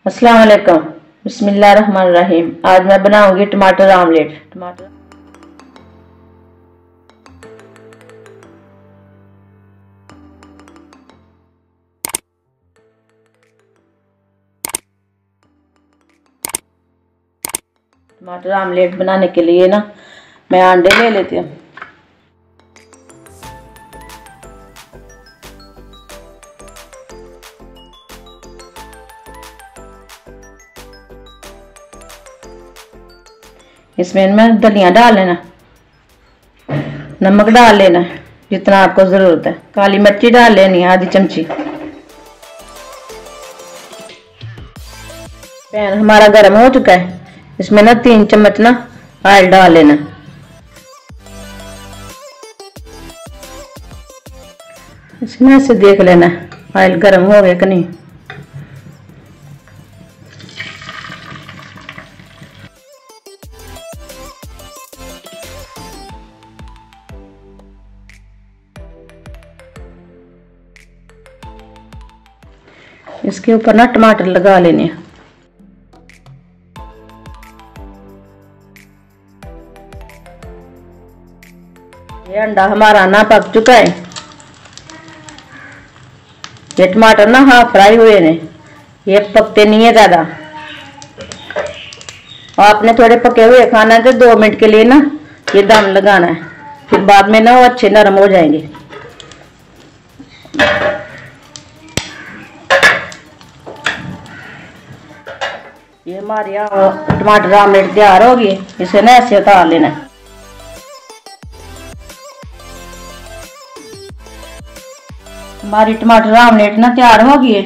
अस्सलाम वालेकुम। बिस्मिल्लाहिर्रहमानिर्रहीम। आज मैं बनाऊंगी टमाटर आमलेट। टमाटर आमलेट बनाने के लिए ना मैं अंडे ले लेती हूँ। इसमें मैं धनिया डाल लेना, नमक डाल लेना जितना आपको ज़रूरत है, काली मिर्ची डाल लेनी है आधी चमची। पैन हमारा गर्म हो चुका है, इसमें ना 3 चम्मच ना ऑयल डाल लेना। इसमें से देख लेना ऑयल गर्म हो गया कि नहीं। इसके ऊपर ना टमाटर लगा लेने। ये अंडा हमारा ना पक चुका है। ये टमाटर ना हाफ फ्राई हुए ने, ये पकते नहीं है ज्यादा। आपने थोड़े पके हुए खाना है तो 2 मिनट के लिए ना ये दम लगाना है, फिर बाद में ना वो अच्छे नरम हो जाएंगे। ये हमारे यहाँ टमाटर आमलेट तैयार हो गई। इसे ना ऐसे उतार लेना है। हमारी टमाटर आमलेट ना तैयार हो गई है।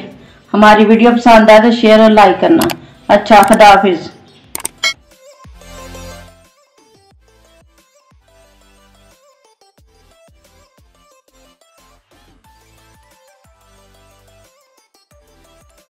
हमारी वीडियो पसंद आए तो शेयर और लाइक करना। अच्छा, खुदा हाफिज।